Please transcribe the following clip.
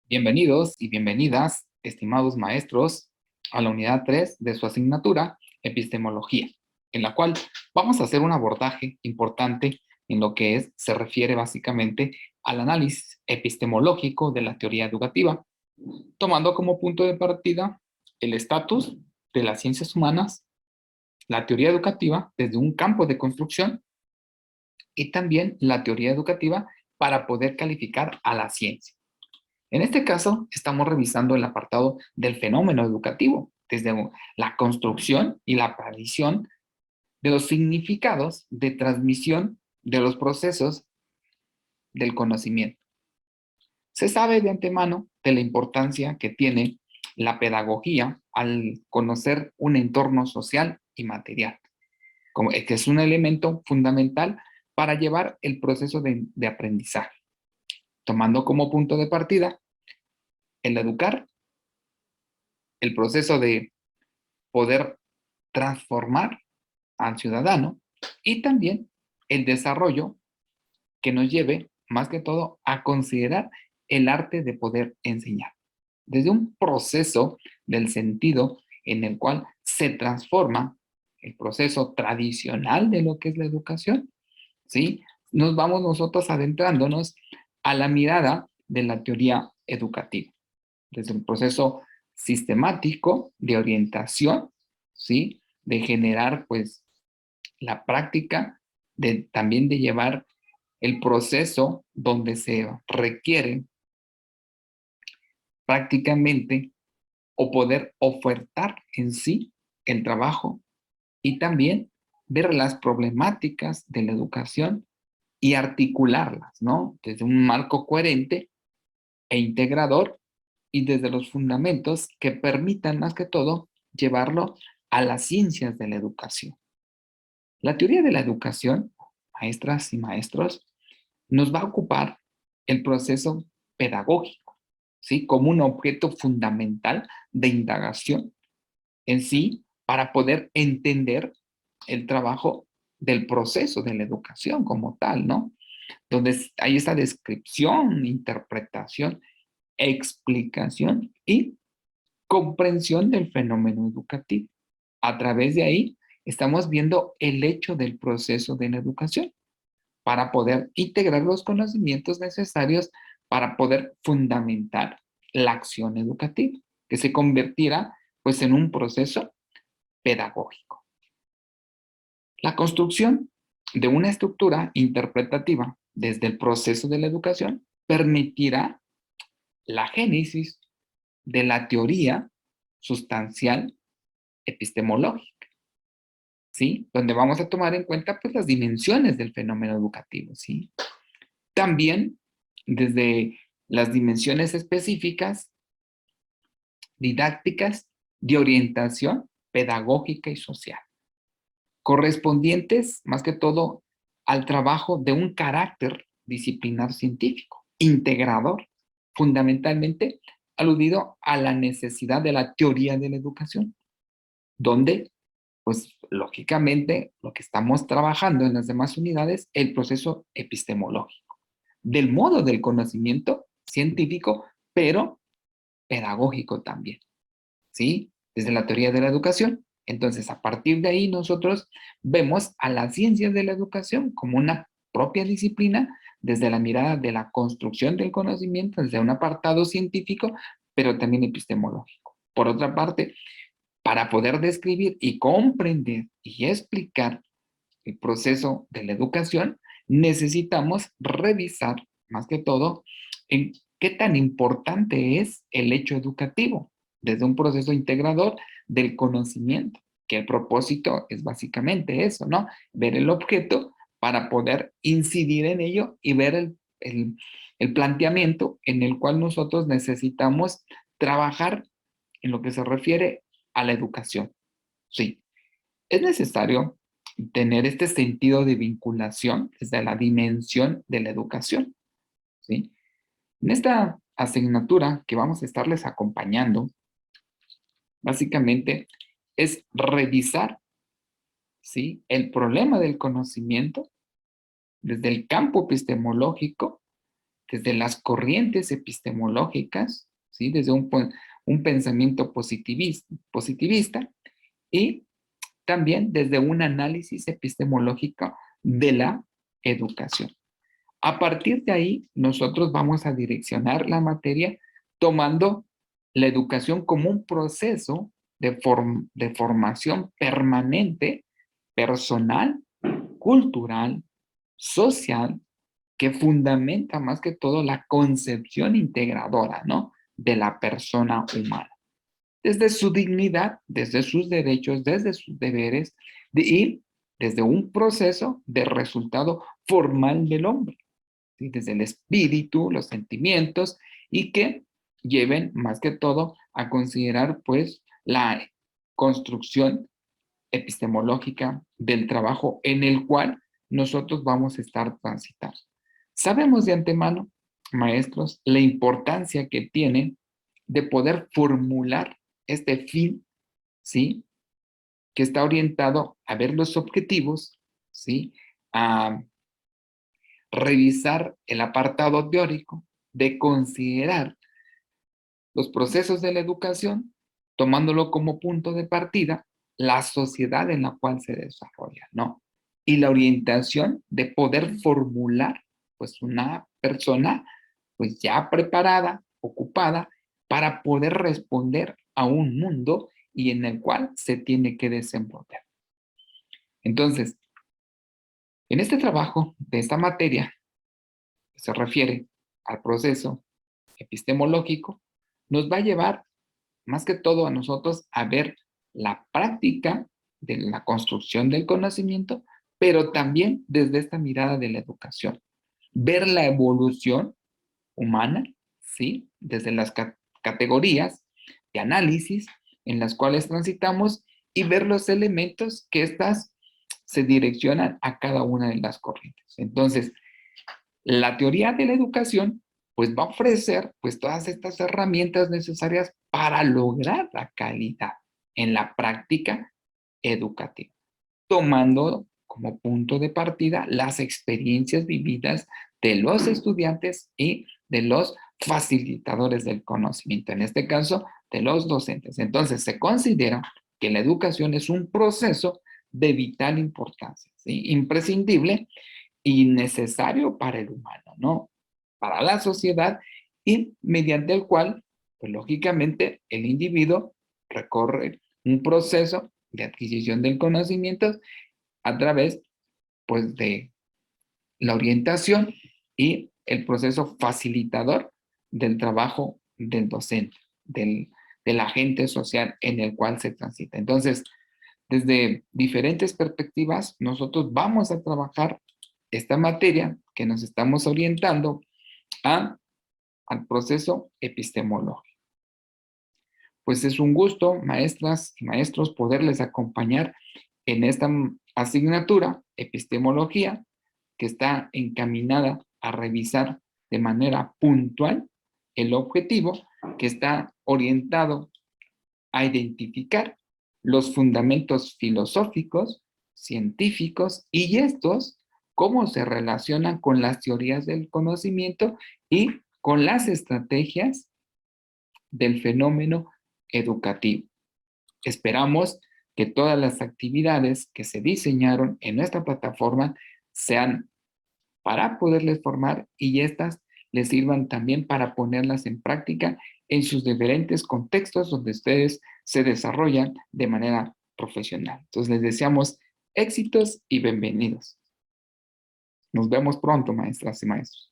Bienvenidos y bienvenidas, estimados maestros, a la unidad 3 de su asignatura Epistemología, en la cual vamos a hacer un abordaje importante en lo que se refiere básicamente al análisis epistemológico de la teoría educativa, tomando como punto de partida el estatus de las ciencias humanas, la teoría educativa desde un campo de construcción y también la teoría educativa para poder calificar a la ciencia. En este caso, estamos revisando el apartado del fenómeno educativo, desde la construcción y la aparición de los significados de transmisión de los procesos del conocimiento. Se sabe de antemano de la importancia que tiene la pedagogía al conocer un entorno social y material, como que es un elemento fundamental para llevar el proceso de aprendizaje, tomando como punto de partida el educar, el proceso de poder transformar al ciudadano y también el desarrollo que nos lleve más que todo a considerar el arte de poder enseñar. Desde un proceso del sentido en el cual se transforma el proceso tradicional de lo que es la educación, ¿sí? Nos vamos nosotros adentrándonos a la mirada de la teoría educativa, desde un proceso sistemático de orientación, ¿sí? De generar, pues, la práctica, también de llevar el proceso donde se requiere prácticamente o poder ofertar en sí el trabajo y también ver las problemáticas de la educación y articularlas, ¿no? Desde un marco coherente e integrador y desde los fundamentos que permitan más que todo llevarlo a las ciencias de la educación. La teoría de la educación, maestras y maestros, nos va a ocupar el proceso pedagógico, ¿sí? Como un objeto fundamental de indagación en sí para poder entender el trabajo del proceso de la educación como tal, ¿no? Donde hay esa descripción, interpretación, explicación y comprensión del fenómeno educativo. A través de ahí estamos viendo el hecho del proceso de la educación para poder integrar los conocimientos necesarios para poder fundamentar la acción educativa, que se convertirá pues en un proceso pedagógico. La construcción de una estructura interpretativa desde el proceso de la educación permitirá la génesis de la teoría sustancial epistemológica, ¿sí? Donde vamos a tomar en cuenta pues las dimensiones del fenómeno educativo, ¿sí? También desde las dimensiones específicas, didácticas, de orientación pedagógica y social, correspondientes más que todo al trabajo de un carácter disciplinar científico, integrador, fundamentalmente aludido a la necesidad de la teoría de la educación, donde, pues lógicamente, lo que estamos trabajando en las demás unidades, el proceso epistemológico, del modo del conocimiento científico, pero pedagógico también, ¿sí? Desde la teoría de la educación. Entonces, a partir de ahí, nosotros vemos a las ciencias de la educación como una propia disciplina desde la mirada de la construcción del conocimiento, desde un apartado científico, pero también epistemológico. Por otra parte, para poder describir y comprender y explicar el proceso de la educación, necesitamos revisar más que todo en qué tan importante es el hecho educativo desde un proceso integrador del conocimiento, que el propósito es básicamente eso, ¿no? Ver el objeto para poder incidir en ello y ver el planteamiento en el cual nosotros necesitamos trabajar en lo que se refiere a la educación. Sí, es necesario tener este sentido de vinculación desde la dimensión de la educación, ¿sí? En esta asignatura que vamos a estarles acompañando, básicamente es revisar, ¿sí? El problema del conocimiento desde el campo epistemológico desde las corrientes epistemológicas, ¿sí? Desde un pensamiento positivista y también desde un análisis epistemológico de la educación. A partir de ahí, nosotros vamos a direccionar la materia tomando la educación como un proceso de formación permanente, personal, cultural, social, que fundamenta más que todo la concepción integradora, ¿no? De la persona humana. Desde su dignidad, desde sus derechos, desde sus deberes, y desde un proceso de resultado formal del hombre, ¿sí? Desde el espíritu, los sentimientos, y que lleven más que todo a considerar pues la construcción epistemológica del trabajo en el cual nosotros vamos a estar transitando. Sabemos de antemano, maestros, la importancia que tiene de poder formular este fin, ¿sí? Que está orientado a ver los objetivos, ¿sí? A revisar el apartado teórico, de considerar los procesos de la educación, tomándolo como punto de partida, la sociedad en la cual se desarrolla, ¿no? Y la orientación de poder formular, pues, una persona, pues, ya preparada, ocupada, para poder responder a un mundo y en el cual se tiene que desenvolver. Entonces, en este trabajo de esta materia, que se refiere al proceso epistemológico, nos va a llevar más que todo a nosotros a ver la práctica de la construcción del conocimiento, pero también desde esta mirada de la educación. Ver la evolución humana, ¿sí? Desde las categorías de análisis en las cuales transitamos y ver los elementos que éstas se direccionan a cada una de las corrientes. Entonces, la teoría de la educación pues va a ofrecer pues todas estas herramientas necesarias para lograr la calidad en la práctica educativa, tomando como punto de partida las experiencias vividas de los estudiantes y de los facilitadores del conocimiento, en este caso de los docentes. Entonces se considera que la educación es un proceso de vital importancia, ¿sí? Imprescindible y necesario para el humano, ¿no? Para la sociedad y mediante el cual, pues lógicamente, el individuo recorre un proceso de adquisición del conocimiento a través, pues, de la orientación y el proceso facilitador del trabajo del docente, del agente social en el cual se transita. Entonces, desde diferentes perspectivas, nosotros vamos a trabajar esta materia que nos estamos orientando al proceso epistemológico. Pues es un gusto, maestras y maestros, poderles acompañar en esta asignatura, epistemología, que está encaminada a revisar de manera puntual el objetivo, que está orientado a identificar los fundamentos filosóficos, científicos y estos cómo se relacionan con las teorías del conocimiento y con las estrategias del fenómeno educativo. Esperamos que todas las actividades que se diseñaron en nuestra plataforma sean para poderles formar y estas les sirvan también para ponerlas en práctica en sus diferentes contextos donde ustedes se desarrollan de manera profesional. Entonces les deseamos éxitos y bienvenidos. Nos vemos pronto, maestras y maestros.